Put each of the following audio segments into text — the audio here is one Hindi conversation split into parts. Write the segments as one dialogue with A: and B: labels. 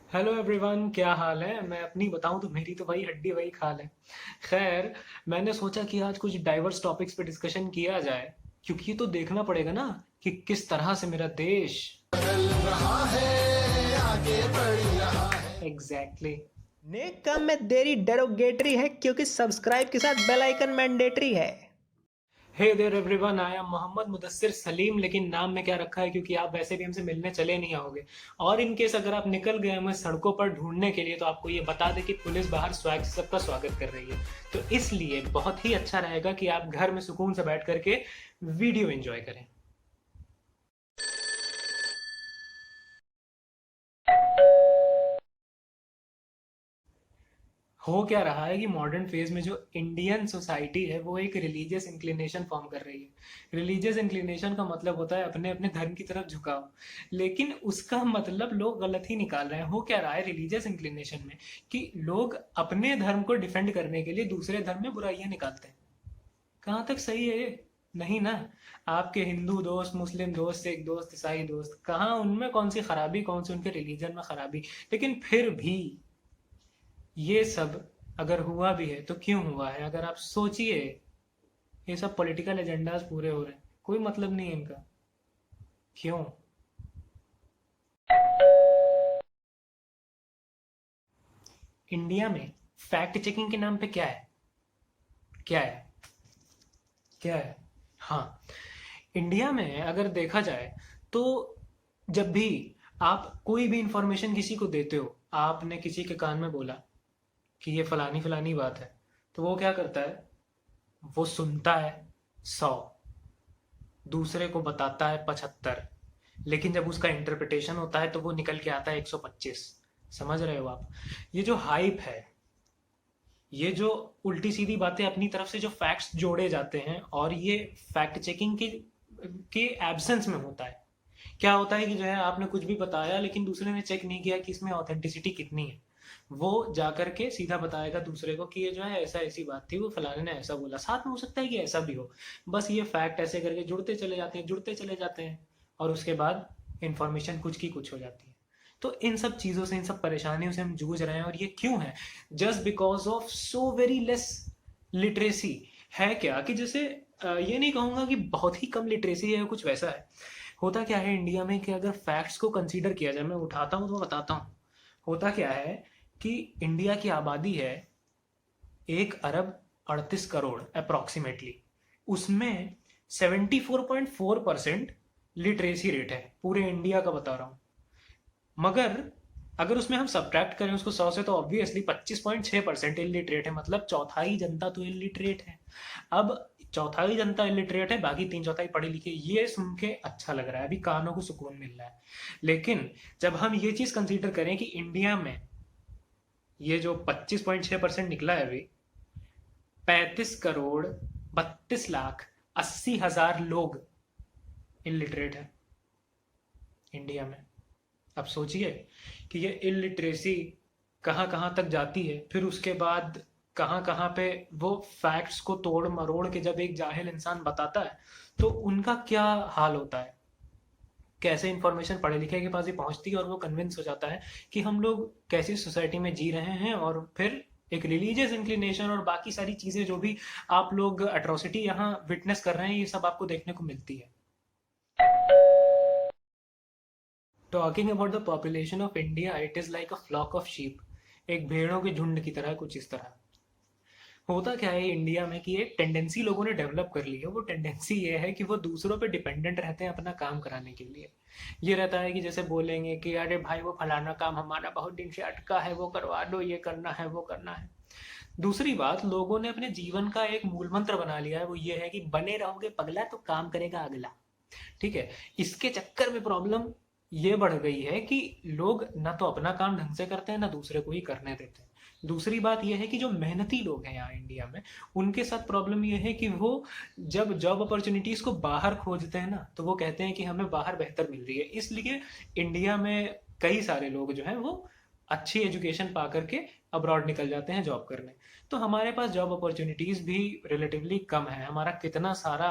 A: हेलो एवरीवन, क्या हाल है। मैं अपनी बताऊं तो मेरी तो भाई हड्डी वही खाल है। खैर, मैंने सोचा कि आज कुछ डाइवर्स टॉपिक्स पे डिस्कशन किया जाए, क्योंकि ये तो देखना पड़ेगा ना कि किस तरह से मेरा देश बदल रहा है, आगे बढ़ रहा है। Exactly exactly।
B: नेक काम में देरी डेरोगेटरी है क्योंकि सब्सक्राइब के साथ बेल आइकन मैंडेटरी है।
A: Hey there everyone, I am Mohammad Mudassir Saleem, लेकिन नाम में क्या रखा है क्योंकि आप वैसे भी हमसे मिलने चले नहीं आओगे। और इन केस अगर आप निकल गए हमें सड़कों पर ढूंढने के लिए, तो आपको ये बता दें कि पुलिस बाहर स्वैग से सबका स्वागत कर रही है। तो इसलिए बहुत ही अच्छा रहेगा कि आप घर में सुकून से बैठ करके वीडियो एंजॉय करें। हो क्या रहा है कि मॉडर्न फेज में जो इंडियन सोसाइटी है वो एक रिलीजियस इंक्लिनेशन फॉर्म कर रही है। रिलीजियस इंक्लिनेशन का मतलब होता है अपने अपने धर्म की तरफ झुकाव, लेकिन उसका मतलब लोग गलत ही निकाल रहे हैं। हो क्या रहा है रिलीजियस इंक्लिनेशन में कि लोग अपने धर्म को डिफेंड करने के लिए दूसरे धर्म में बुराइयां निकालते हैं। कहाँ तक सही है ये? नहीं ना। आपके हिंदू दोस्त, मुस्लिम दोस्त, सिख दोस्त, ईसाई दोस्त, कहाँ उनमें कौन सी खराबी, कौन सी उनके रिलीजन में खराबी। लेकिन फिर भी ये सब अगर हुआ भी है तो क्यों हुआ है, अगर आप सोचिए। ये सब पॉलिटिकल एजेंडाज पूरे हो रहे हैं, कोई मतलब नहीं है इनका। क्यों? इंडिया में फैक्ट चेकिंग के नाम पे क्या है? क्या है? क्या है? हाँ, इंडिया में अगर देखा जाए तो जब भी आप कोई भी इंफॉर्मेशन किसी को देते हो, आपने किसी के कान में बोला कि ये फलानी फलानी बात है, तो वो क्या करता है? वो सुनता है 100, दूसरे को बताता है 75, लेकिन जब उसका इंटरप्रिटेशन होता है तो वो निकल के आता है 125। समझ रहे हो आप? ये जो हाइप है, ये जो उल्टी सीधी बातें अपनी तरफ से जो फैक्ट्स जोड़े जाते हैं, और ये फैक्ट चेकिंग के एब्सेंस में होता है। क्या होता है कि जो है आपने कुछ भी बताया लेकिन दूसरे ने चेक नहीं किया कि इसमें ऑथेंटिसिटी कितनी है। वो जाकर के सीधा बताएगा दूसरे को कि ये जो है ऐसा ऐसी बात थी, वो फलाने ने ऐसा बोला, साथ में हो सकता है कि ऐसा भी हो। बस ये फैक्ट ऐसे करके जुड़ते चले जाते हैं, जुड़ते चले जाते हैं, और उसके बाद इंफॉर्मेशन कुछ की कुछ हो जाती है। तो इन सब चीज़ों से, इन सब परेशानियों से हम जूझ रहे हैं, और ये क्यों है? Just because of so very less literacy. है क्या कि जैसे ये नहीं कहूँगा कि बहुत ही कम लिटरेसी है या कुछ वैसा है। होता क्या है इंडिया में कि अगर फैक्ट्स को कंसीडर किया जाए, मैं उठाता हूँ तो बताता हूँ। होता क्या है कि इंडिया की आबादी है 1 अरब 38 करोड़ अप्रोक्सीमेटली। उसमें 74.4% लिटरेसी रेट है, पूरे इंडिया का बता रहा हूँ। मगर अगर उसमें हम सब्ट्रैक्ट करें उसको 100 से, तो ऑब्वियसली 25.6% इलिटरेट है, मतलब चौथाई जनता तो इलिटरेट है। अब चौथाई जनता इलिटरेट है, बाकी 3/4 पढ़ी लिखी। ये सुन के अच्छा लग रहा है, अभी कानों को सुकून मिल रहा है। लेकिन जब हम ये चीज कंसीडर करें कि इंडिया में ये जो 25.6% निकला है अभी, 35 करोड़ 32 लाख 80 हजार लोग इलिटरेट है इंडिया में। अब सोचिए कि ये इलिटरेसी कहाँ कहाँ तक जाती है, फिर उसके बाद कहाँ कहाँ पे वो फैक्ट्स को तोड़ मरोड़ के जब एक जाहिल इंसान बताता है तो उनका क्या हाल होता है। कैसे इंफॉर्मेशन पढ़े लिखे के पास ही पहुंचती है और वो कन्विंस हो जाता है कि हम लोग कैसी सोसाइटी में जी रहे हैं, और फिर एक रिलीजियस इंक्लिनेशन और बाकी सारी चीजें जो भी आप लोग अट्रोसिटी यहाँ विटनेस कर रहे हैं, ये सब आपको देखने को मिलती है। Talking about the population of India, it is like a flock of sheep. एक भेड़ों के झुंड की तरह, कुछ इस तरह। होता क्या है इंडिया में कि एक टेंडेंसी लोगों ने डेवलप कर ली है। वो टेंडेंसी ये है कि वो दूसरों पे डिपेंडेंट रहते हैं अपना काम कराने के लिए। ये रहता है कि जैसे बोलेंगे कि अरे भाई वो फलाना काम हमारा बहुत दिन से अटका है, वो करवा दो, ये करना है, वो करना है। दूसरी बात, लोगों ने अपने जीवन का एक मूल मंत्र बना लिया है, वो ये है कि बने रहोगे पगला तो काम करेगा अगला। ठीक है। इसके चक्कर में प्रॉब्लम ये बढ़ गई है कि लोग ना तो अपना काम ढंग से करते हैं, ना दूसरे को ही करने देते हैं। दूसरी बात यह है कि जो मेहनती लोग हैं यहाँ इंडिया में, उनके साथ प्रॉब्लम यह है कि वो जब जॉब अपॉर्चुनिटीज को बाहर खोजते हैं ना, तो वो कहते हैं कि हमें बाहर बेहतर मिल रही है। इसलिए इंडिया में कई सारे लोग जो हैं वो अच्छी एजुकेशन पा करके अब्रॉड निकल जाते हैं जॉब करने। तो हमारे पास जॉब अपॉर्चुनिटीज भी रिलेटिवली कम है। हमारा कितना सारा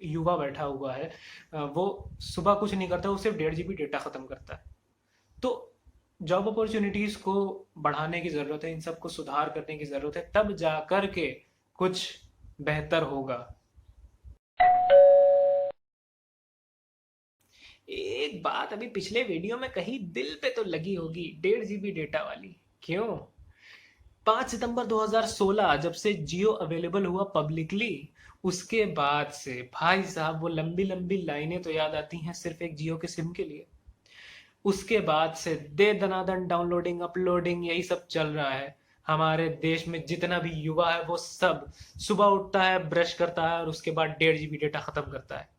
A: युवा बैठा हुआ है, वो सुबह कुछ नहीं करता, वो सिर्फ 1.5 GB डेटा खत्म करता है। तो जॉब अपॉर्चुनिटीज को बढ़ाने की जरूरत है, इन सब को सुधार करने की जरूरत है, तब जा कर के कुछ बेहतर होगा। एक बात अभी पिछले वीडियो में कही दिल पे तो लगी होगी, 1.5 GB डेटा वाली। क्यों? 5 सितंबर 2016 जब से जियो अवेलेबल हुआ पब्लिकली, उसके बाद से भाई साहब वो लंबी लंबी लाइनें तो याद आती हैं सिर्फ एक जियो के सिम के लिए। उसके बाद से दे दनादन डाउनलोडिंग अपलोडिंग यही सब चल रहा है। हमारे देश में जितना भी युवा है वो सब सुबह उठता है, ब्रश करता है और उसके बाद 1.5 GB डेटा खत्म करता है।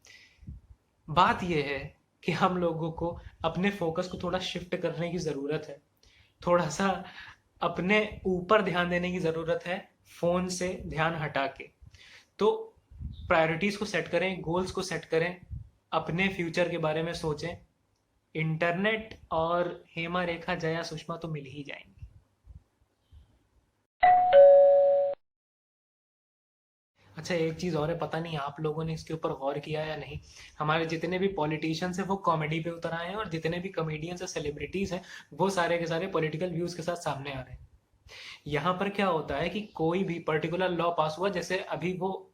A: बात यह है कि हम लोगों को अपने फोकस को थोड़ा शिफ्ट करने की ज़रूरत है, थोड़ा सा अपने ऊपर ध्यान देने की ज़रूरत है, फ़ोन से ध्यान हटा के। तो प्रायोरिटीज़ को सेट करें, गोल्स को सेट करें, अपने फ्यूचर के बारे में सोचें। इंटरनेट और हेमा रेखा जया सुषमा तो मिल ही जाएंगी। अच्छा, एक चीज और है, पता नहीं आप लोगों ने इसके ऊपर गौर किया या नहीं, हमारे जितने भी पॉलिटिशियंस हैं वो कॉमेडी पे उतर आए हैं, और जितने भी कॉमेडियंस और सेलिब्रिटीज हैं वो सारे के सारे पॉलिटिकल व्यूज के साथ सामने आ रहे हैं। यहाँ पर क्या होता है कि कोई भी पर्टिकुलर लॉ पास हुआ, जैसे अभी वो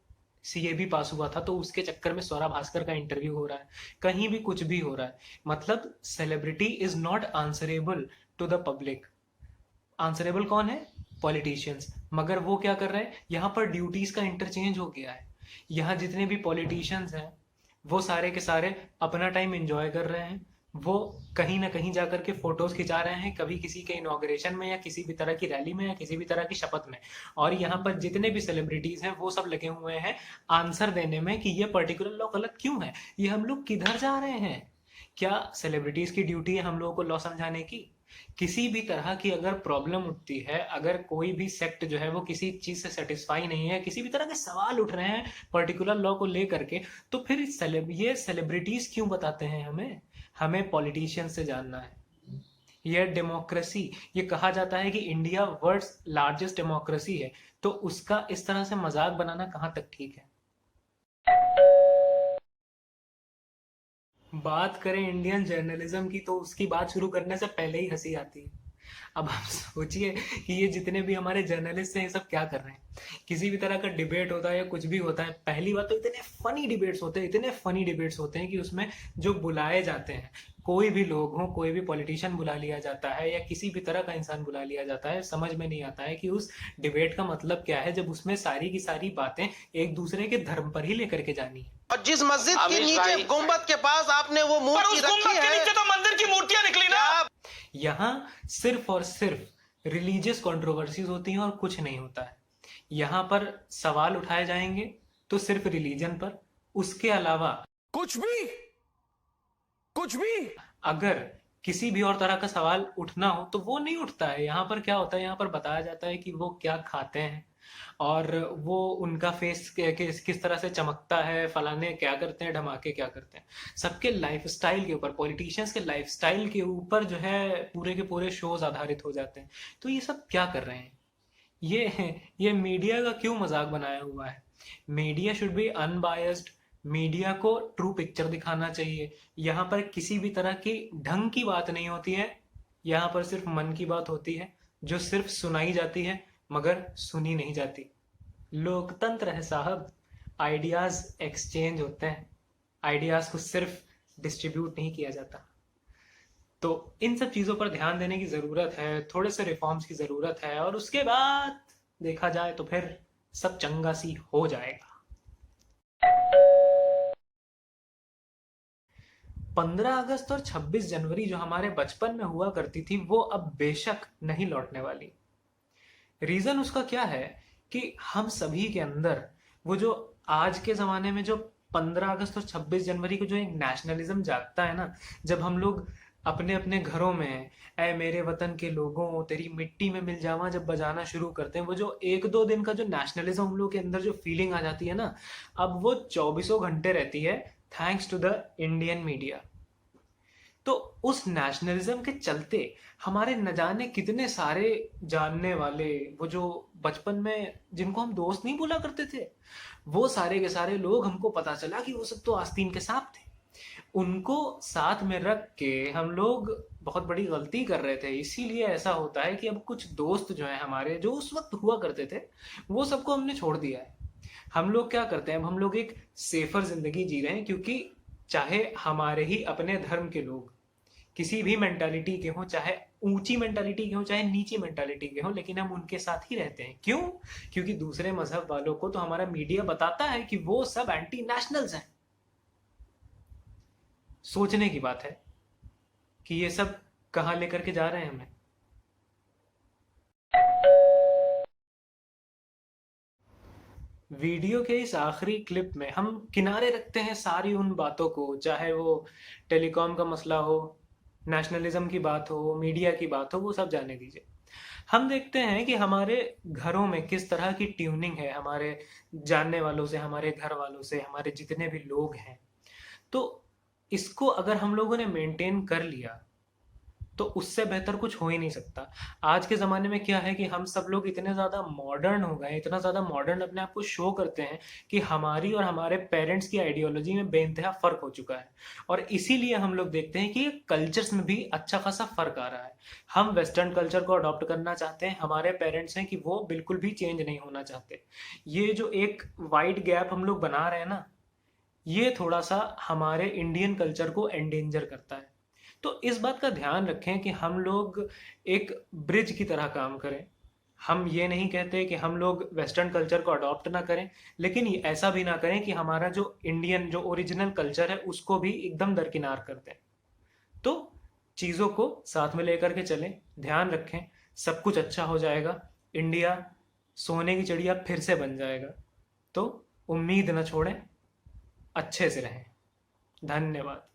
A: सीएबी पास हुआ था, तो उसके चक्कर में स्वरा भास्कर का इंटरव्यू हो रहा है, कहीं भी कुछ भी हो रहा है। मतलब celebrity is not answerable to the public. Answerable कौन है? पॉलिटिशियंस। मगर वो क्या कर रहे हैं, यहाँ पर ड्यूटीज का इंटरचेंज हो गया है। यहाँ जितने भी पॉलिटिशियंस हैं वो सारे के सारे अपना टाइम एंजॉय कर रहे हैं, वो कहीं ना कहीं जाकर के फोटोज खिंचा रहे हैं, कभी किसी के इनॉग्रेशन में या किसी भी तरह की रैली में या किसी भी तरह की शपथ में। और यहाँ पर जितने भी सेलिब्रिटीज हैं वो सब लगे हुए हैं आंसर देने में कि ये पर्टिकुलर लॉ गलत क्यों है, ये हम लोग किधर जा रहे हैं। क्या सेलिब्रिटीज की ड्यूटी है हम लोगों को लॉ समझाने की? किसी भी तरह की अगर प्रॉब्लम उठती है, अगर कोई भी सेक्ट जो है वो किसी चीज से सेटिस्फाई नहीं है, किसी भी तरह के सवाल उठ रहे हैं पर्टिकुलर लॉ को लेकर के, तो फिर ये सेलिब्रिटीज क्यों बताते हैं हमें? हमें पॉलिटिशियन से जानना है। यह डेमोक्रेसी, ये कहा जाता है कि इंडिया वर्ल्ड्स लार्जेस्ट डेमोक्रेसी है, तो उसका इस तरह से मजाक बनाना कहाँ तक ठीक है? बात करें इंडियन जर्नलिज्म की, तो उसकी बात शुरू करने से पहले ही हंसी आती है। अब आप सोचिए कि ये जितने भी हमारे जर्नलिस्ट हैं ये सब क्या कर रहे हैं। किसी भी तरह का डिबेट होता है या कुछ भी होता है, पहली बात तो इतने फनी डिबेट्स होते हैं, इतने फनी डिबेट्स होते हैं कि उसमें जो बुलाए जाते हैं, कोई भी लोग हो, कोई भी पॉलिटिशियन बुला लिया जाता है या किसी भी तरह का इंसान बुला लिया जाता है, समझ में नहीं आता है कि उस डिबेट का मतलब क्या है, जब उसमें सारी की सारी बातें एक दूसरे के धर्म पर ही लेकर के जानी है।
C: और जिस मस्जिद के नीचे गुंबद के पास आपने वो मूर्ति रखी है, नीचे तो मंदिर की मूर्तियां निकली ना।
A: यहाँ सिर्फ और सिर्फ रिलीजियस कंट्रोवर्सीज होती हैं और कुछ नहीं होता है। यहाँ पर सवाल उठाए जाएंगे तो सिर्फ रिलीजन पर, उसके अलावा कुछ भी अगर किसी भी और तरह का सवाल उठना हो तो वो नहीं उठता है। यहाँ पर क्या होता है, यहाँ पर बताया जाता है कि वो क्या खाते हैं और वो उनका फेस किस तरह से चमकता है, फलाने क्या करते हैं, ढमाके क्या करते हैं। सबके लाइफस्टाइल के ऊपर, पॉलिटिशियंस के लाइफस्टाइल के ऊपर जो है पूरे के पूरे शोज आधारित हो जाते हैं। तो ये सब क्या कर रहे हैं? ये मीडिया का क्यों मजाक बनाया हुआ है? Media should be unbiased, media को ट्रू पिक्चर दिखाना चाहिए। यहाँ पर किसी भी तरह की ढंग की बात नहीं होती है, यहाँ पर सिर्फ मन की बात होती है जो सिर्फ सुनाई जाती है मगर सुनी नहीं जाती। लोकतंत्र है साहब, आइडियाज एक्सचेंज होते हैं, आइडियाज को सिर्फ डिस्ट्रीब्यूट नहीं किया जाता। तो इन सब चीजों पर ध्यान देने की जरूरत है, थोड़े से रिफॉर्म्स की जरूरत है, और उसके बाद देखा जाए तो फिर सब चंगा सी हो जाएगा। 15 अगस्त और 26 जनवरी जो हमारे बचपन में हुआ करती थी वो अब बेशक नहीं लौटने वाली। रीजन उसका क्या है कि हम सभी के अंदर वो जो आज के जमाने में जो 15 अगस्त और 26 जनवरी को जो एक नेशनलिज्म जागता है ना, जब हम लोग अपने अपने घरों में ऐ मेरे वतन के लोगों तेरी मिट्टी में मिल जावा जब बजाना शुरू करते हैं, वो जो एक दो दिन का जो नेशनलिज्म हम लोग के अंदर जो फीलिंग आ जाती है ना, अब वो 24 घंटे रहती है, thanks to the Indian media. तो उस नेशनलिज्म के चलते हमारे न जाने कितने सारे जानने वाले, वो जो बचपन में जिनको हम दोस्त नहीं बोला करते थे, वो सारे के सारे लोग, हमको पता चला कि वो सब तो आस्तीन के सांप थे। उनको साथ में रख के हम लोग बहुत बड़ी गलती कर रहे थे। इसीलिए ऐसा होता है कि अब कुछ दोस्त जो हैं हमारे, जो उस वक्त हुआ करते थे, वो सबको हमने छोड़ दिया है। हम लोग क्या करते हैं, अब हम लोग एक सेफर जिंदगी जी रहे हैं, क्योंकि चाहे हमारे ही अपने धर्म के लोग किसी भी मेंटालिटी के हों, चाहे ऊंची मेंटालिटी के हों चाहे नीची मेंटालिटी के हों, लेकिन हम उनके साथ ही रहते हैं। क्यों? क्योंकि दूसरे मजहब वालों को तो हमारा मीडिया बताता है कि वो सब एंटी नेशनल्स हैं। सोचने की बात है कि ये सब कहाँ लेकर के जा रहे हैं हमें। वीडियो के इस आखिरी क्लिप में हम किनारे रखते हैं सारी उन बातों को, चाहे वो टेलीकॉम का मसला हो, नेशनलिज्म की बात हो, मीडिया की बात हो, वो सब जाने दीजिए। हम देखते हैं कि हमारे घरों में किस तरह की ट्यूनिंग है, हमारे जानने वालों से, हमारे घर वालों से, हमारे जितने भी लोग हैं। तो इसको अगर हम लोगों ने मेंटेन कर लिया तो उससे बेहतर कुछ हो ही नहीं सकता। आज के ज़माने में क्या है कि हम सब लोग इतने ज़्यादा मॉडर्न हो गए, इतना ज़्यादा मॉडर्न अपने आप को शो करते हैं कि हमारी और हमारे पेरेंट्स की आइडियोलॉजी में बेइंतहा फ़र्क हो चुका है। और इसीलिए हम लोग देखते हैं कि कल्चर्स में भी अच्छा खासा फ़र्क आ रहा है। हम वेस्टर्न कल्चर को अडॉप्ट करना चाहते हैं, हमारे पेरेंट्स हैं कि वो बिल्कुल भी चेंज नहीं होना चाहते। ये जो एक वाइड गैप हम लोग बना रहे हैं ना, ये थोड़ा सा हमारे इंडियन कल्चर को एंडेंजर करता है। तो इस बात का ध्यान रखें कि हम लोग एक ब्रिज की तरह काम करें। हम ये नहीं कहते कि हम लोग वेस्टर्न कल्चर को अडॉप्ट ना करें, लेकिन ऐसा भी ना करें कि हमारा जो इंडियन जो ओरिजिनल कल्चर है उसको भी एकदम दरकिनार कर दें। तो चीज़ों को साथ में लेकर के चलें, ध्यान रखें, सब कुछ अच्छा हो जाएगा। इंडिया सोने की चिड़िया फिर से बन जाएगा। तो उम्मीद न छोड़ें, अच्छे से रहें। धन्यवाद।